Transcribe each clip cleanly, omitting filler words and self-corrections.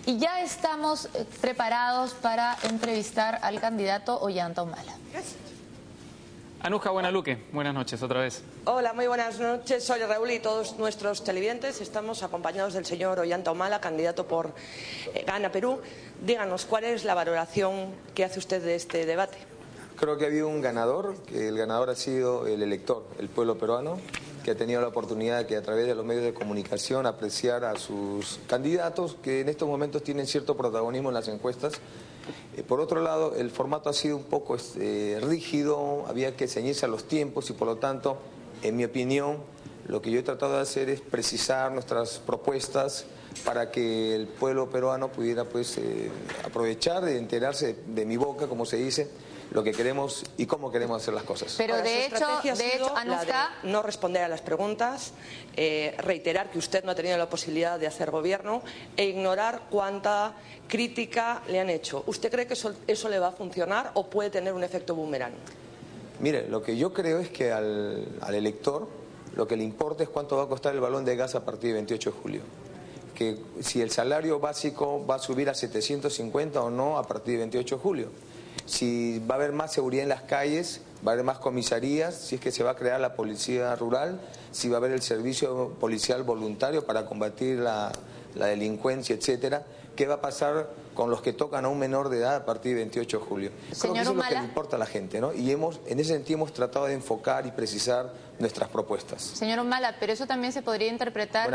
Y ya estamos preparados para entrevistar al candidato Ollanta Humala. Anuska Buenaluque, buenas noches otra vez. Hola, muy buenas noches. Soy Raúl y todos nuestros televidentes. Estamos acompañados del señor Ollanta Humala, candidato por Gana Perú. Díganos, ¿cuál es la valoración que hace usted de este debate? Creo que ha habido un ganador, que el ganador ha sido el elector, el pueblo peruano, que ha tenido la oportunidad que a través de los medios de comunicación apreciar a sus candidatos, que en estos momentos tienen cierto protagonismo en las encuestas. Por otro lado, el formato ha sido un poco rígido, había que ceñirse a los tiempos y por lo tanto, en mi opinión, lo que yo he tratado de hacer es precisar nuestras propuestas para que el pueblo peruano pudiera aprovechar de enterarse de mi boca, como se dice, lo que queremos y cómo queremos hacer las cosas. Pero ahora, de hecho, Anuska, no responder a las preguntas, reiterar que usted no ha tenido la posibilidad de hacer gobierno e ignorar cuánta crítica le han hecho. ¿Usted cree que eso le va a funcionar o puede tener un efecto boomerang? Mire, lo que yo creo es que al elector lo que le importa es cuánto va a costar el balón de gas a partir del 28 de julio. Que si el salario básico va a subir a 750 o no a partir del 28 de julio. Si va a haber más seguridad en las calles, va a haber más comisarías, si es que se va a crear la policía rural, si va a haber el servicio policial voluntario para combatir la delincuencia, etcétera. ¿Qué va a pasar con los que tocan a un menor de edad a partir del 28 de julio? Creo que eso es lo que le importa a la gente, ¿no? Y en ese sentido hemos tratado de enfocar y precisar nuestras propuestas. Señor Humala, pero eso también se podría interpretar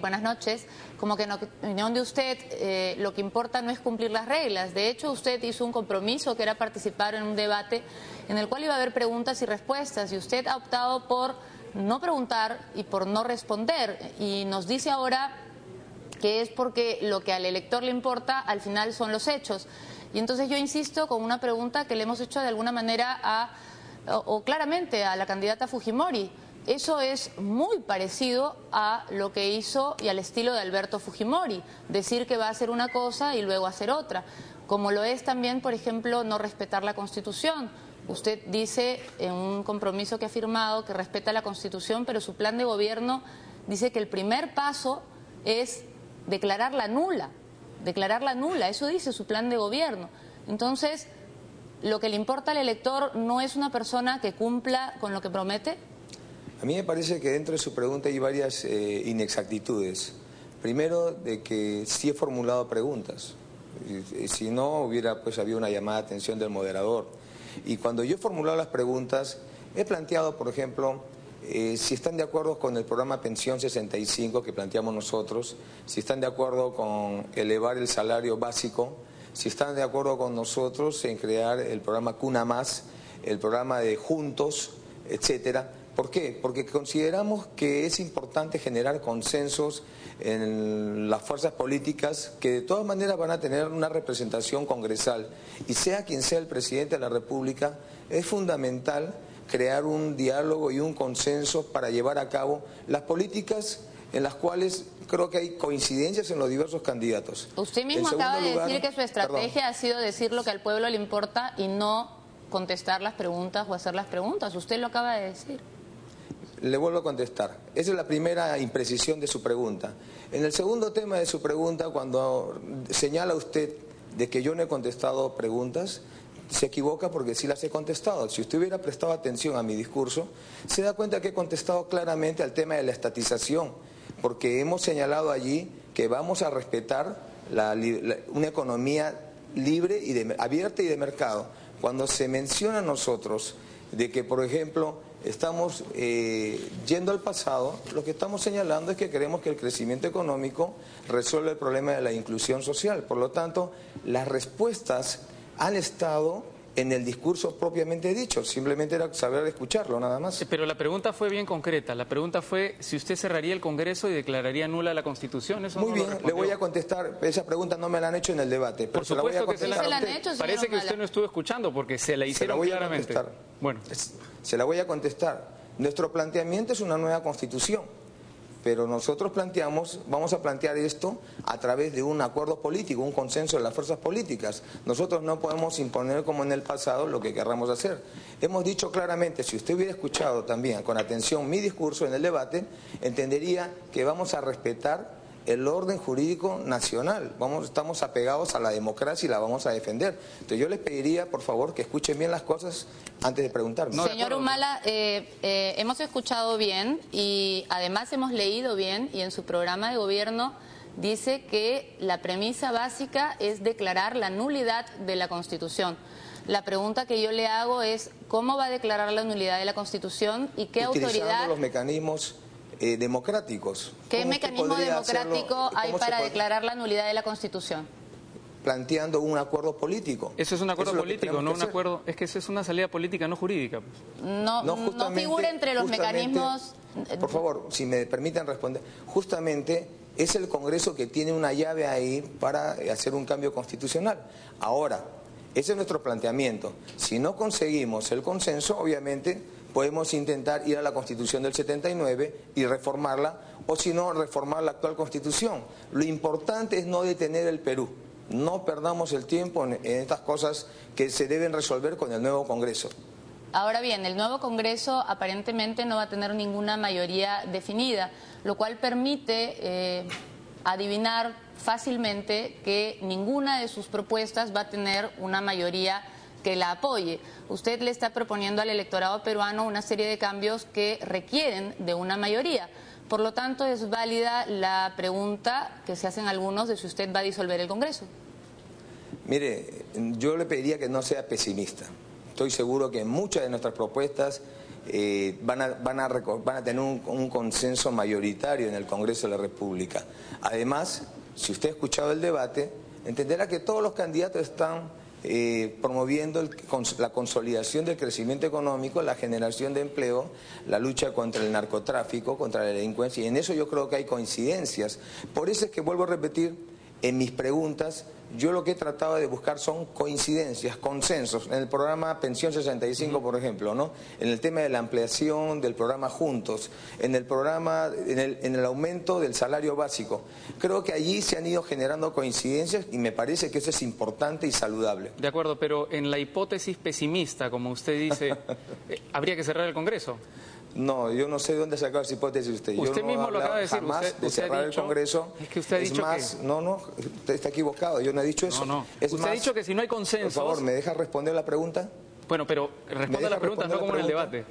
buenas noches, como que en opinión de usted lo que importa no es cumplir las reglas. De hecho, usted hizo un compromiso que era participar en un debate en el cual iba a haber preguntas y respuestas y usted ha optado por no preguntar y por no responder y nos dice ahora que es porque lo que al elector le importa al final son los hechos. Y entonces yo insisto con una pregunta que le hemos hecho de alguna manera o claramente a la candidata Fujimori. Eso es muy parecido a lo que hizo y al estilo de Alberto Fujimori, decir que va a hacer una cosa y luego hacer otra. Como lo es también, por ejemplo, no respetar la Constitución. Usted dice en un compromiso que ha firmado que respeta la Constitución, pero su plan de gobierno dice que el primer paso es declararla nula, eso dice su plan de gobierno. Entonces, ¿lo que le importa al elector no es una persona que cumpla con lo que promete? A mí me parece que dentro de su pregunta hay varias inexactitudes. Primero, de que sí he formulado preguntas. Si no, hubiera habido una llamada de atención del moderador. Y cuando yo he formulado las preguntas, he planteado, por ejemplo, si están de acuerdo con el programa Pensión 65 que planteamos nosotros, si están de acuerdo con elevar el salario básico, si están de acuerdo con nosotros en crear el programa Cuna Más, el programa de Juntos, etcétera. ¿Por qué? Porque consideramos que es importante generar consensos en las fuerzas políticas que de todas maneras van a tener una representación congresal y sea quien sea el presidente de la República, es fundamental crear un diálogo y un consenso para llevar a cabo las políticas en las cuales creo que hay coincidencias en los diversos candidatos. Usted mismo acaba de decir que su estrategia ha sido decir lo que al pueblo le importa y no contestar las preguntas o hacer las preguntas. Usted lo acaba de decir. Le vuelvo a contestar. Esa es la primera imprecisión de su pregunta. En el segundo tema de su pregunta, cuando señala usted de que yo no he contestado preguntas, se equivoca porque sí las he contestado. Si usted hubiera prestado atención a mi discurso, se da cuenta que he contestado claramente al tema de la estatización, porque hemos señalado allí que vamos a respetar una economía libre, abierta y de mercado. Cuando se menciona a nosotros de que, por ejemplo, estamos yendo al pasado, lo que estamos señalando es que queremos que el crecimiento económico resuelva el problema de la inclusión social. Por lo tanto, las respuestas han estado en el discurso propiamente dicho, simplemente era saber escucharlo, nada más. Pero la pregunta fue bien concreta, la pregunta fue si usted cerraría el Congreso y declararía nula la Constitución. Eso muy no bien, le voy a contestar, esa pregunta no me la han hecho en el debate, pero por supuesto que se la han hecho. Parece que usted no estuvo escuchando porque se la hicieron claramente. Bueno, se la voy a contestar. Nuestro planteamiento es una nueva Constitución. Pero nosotros vamos a plantear esto a través de un acuerdo político, un consenso de las fuerzas políticas. Nosotros no podemos imponer como en el pasado lo que querramos hacer. Hemos dicho claramente, si usted hubiera escuchado también con atención mi discurso en el debate, entendería que vamos a respetar el orden jurídico nacional. Estamos apegados a la democracia y la vamos a defender. Entonces yo les pediría, por favor, que escuchen bien las cosas antes de preguntarme. No, señor Humala, hemos escuchado bien y además hemos leído bien, y en su programa de gobierno dice que la premisa básica es declarar la nulidad de la Constitución. La pregunta que yo le hago es, ¿cómo va a declarar la nulidad de la Constitución y qué autoridad? Utilizando los mecanismos democráticos. ¿Qué mecanismo democrático hay para declarar la nulidad de la Constitución? Planteando un acuerdo político. Eso es un acuerdo político, no un acuerdo. Es que eso es una salida política, no jurídica. No figura entre los mecanismos. Por favor, si me permiten responder. Justamente es el Congreso que tiene una llave ahí para hacer un cambio constitucional. Ahora, ese es nuestro planteamiento. Si no conseguimos el consenso, obviamente podemos intentar ir a la Constitución del 79 y reformarla, o si no, reformar la actual Constitución. Lo importante es no detener el Perú. No perdamos el tiempo en estas cosas que se deben resolver con el nuevo Congreso. Ahora bien, el nuevo Congreso aparentemente no va a tener ninguna mayoría definida, lo cual permite adivinar fácilmente que ninguna de sus propuestas va a tener una mayoría que la apoye. Usted le está proponiendo al electorado peruano una serie de cambios que requieren de una mayoría. Por lo tanto, es válida la pregunta que se hacen algunos de si usted va a disolver el Congreso. Mire, yo le pediría que no sea pesimista. Estoy seguro que muchas de nuestras propuestas van a tener un consenso mayoritario en el Congreso de la República. Además, si usted ha escuchado el debate, entenderá que todos los candidatos están promoviendo la consolidación del crecimiento económico, la generación de empleo, la lucha contra el narcotráfico, contra la delincuencia, y en eso yo creo que hay coincidencias. Por eso es que vuelvo a repetir, en mis preguntas, yo lo que he tratado de buscar son coincidencias, consensos. En el programa Pensión 65, por ejemplo, ¿no? En el tema de la ampliación del programa Juntos, en el aumento del salario básico. Creo que allí se han ido generando coincidencias y me parece que eso es importante y saludable. De acuerdo, pero en la hipótesis pesimista, como usted dice, ¿habría que cerrar el Congreso? No, yo no sé de dónde ha sacado esa hipótesis usted. Usted yo mismo no lo acaba de decir. Jamás de cerrar el Congreso. Es que usted ha dicho más, que... No, usted está equivocado. Yo no he dicho eso. Usted ha dicho que si no hay consenso... Por favor, ¿me deja responder la pregunta? Bueno, pero responda la pregunta, no como en el debate.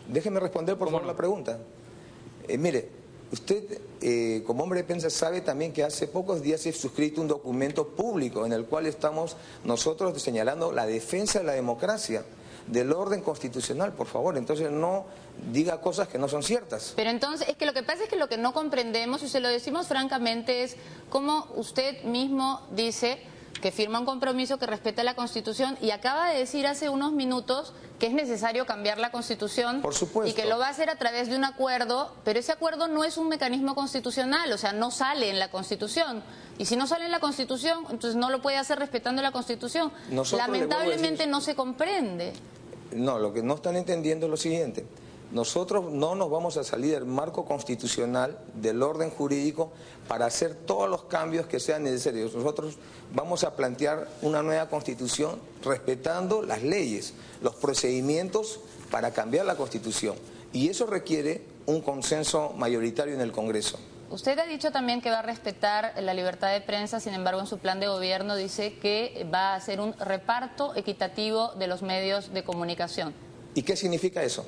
Déjeme responder, por favor, la pregunta. Mire, usted, como hombre de prensa, sabe también que hace pocos días se ha suscrito un documento público en el cual estamos nosotros señalando la defensa de la democracia, del orden constitucional, por favor. Entonces no diga cosas que no son ciertas. Pero entonces, es que lo que pasa es que lo que no comprendemos, y se lo decimos francamente, es cómo usted mismo dice que firma un compromiso que respeta la Constitución y acaba de decir hace unos minutos que es necesario cambiar la Constitución. Por supuesto. Y que lo va a hacer a través de un acuerdo, pero ese acuerdo no es un mecanismo constitucional, o sea, no sale en la Constitución. Y si no sale en la Constitución, entonces no lo puede hacer respetando la Constitución. Lamentablemente no se comprende. No, lo que no están entendiendo es lo siguiente. Nosotros no nos vamos a salir del marco constitucional, del orden jurídico, para hacer todos los cambios que sean necesarios. Nosotros vamos a plantear una nueva Constitución respetando las leyes, los procedimientos para cambiar la Constitución. Y eso requiere un consenso mayoritario en el Congreso. Usted ha dicho también que va a respetar la libertad de prensa, sin embargo en su plan de gobierno dice que va a hacer un reparto equitativo de los medios de comunicación. ¿Y qué significa eso?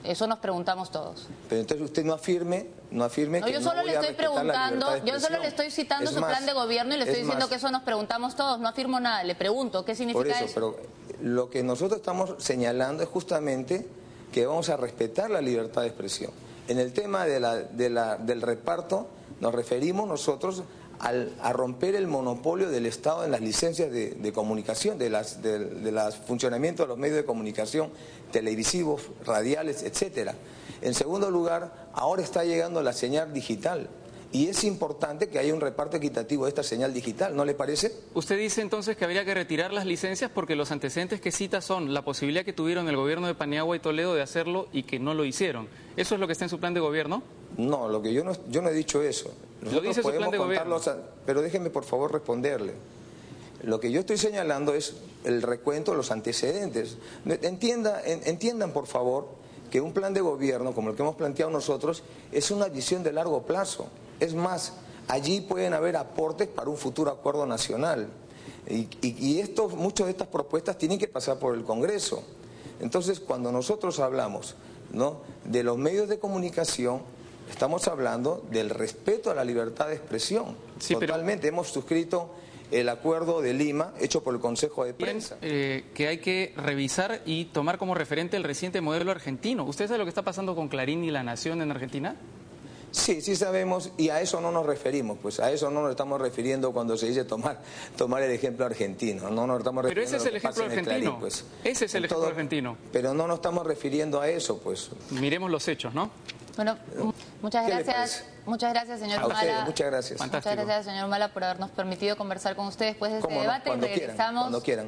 Eso nos preguntamos todos. Pero entonces usted no afirme que yo solo le estoy preguntando, yo solo le estoy citando su plan de gobierno y le estoy diciendo que eso nos preguntamos todos, no afirmo nada, le pregunto, ¿qué significa eso? Pero lo que nosotros estamos señalando es justamente que vamos a respetar la libertad de expresión. En el tema del reparto nos referimos nosotros a romper el monopolio del Estado en las licencias de comunicación, de los funcionamientos de los medios de comunicación televisivos, radiales, etcétera. En segundo lugar, ahora está llegando la señal digital y es importante que haya un reparto equitativo de esta señal digital, ¿no le parece? Usted dice entonces que habría que retirar las licencias porque los antecedentes que cita son la posibilidad que tuvieron el gobierno de Paniagua y Toledo de hacerlo y que no lo hicieron. ¿Eso es lo que está en su plan de gobierno? No, yo no he dicho eso. Lo dice su plan de gobierno. Pero déjeme por favor responderle. Lo que yo estoy señalando es el recuento de los antecedentes. Entiendan por favor que un plan de gobierno como el que hemos planteado nosotros es una visión de largo plazo. Es más, allí pueden haber aportes para un futuro acuerdo nacional. Y muchas de estas propuestas tienen que pasar por el Congreso. Entonces, cuando nosotros hablamos, ¿no?, de los medios de comunicación, estamos hablando del respeto a la libertad de expresión. Sí, totalmente. Hemos suscrito el acuerdo de Lima hecho por el Consejo de Prensa. Que hay que revisar y tomar como referente el reciente modelo argentino. ¿Usted sabe lo que está pasando con Clarín y La Nación en Argentina? Sí, sí sabemos, y a eso no nos referimos, pues a eso no nos estamos refiriendo cuando se dice tomar el ejemplo argentino, no nos estamos refiriendo. Pero ese es el ejemplo argentino, Clarín, pues. Ese es el ejemplo argentino. Pero no nos estamos refiriendo a eso, pues. Miremos los hechos, ¿no? Bueno, muchas gracias, señor Humala. Muchas gracias. Muchas gracias, señor Humala, por habernos permitido conversar con usted después de este debate. Cuando quieran.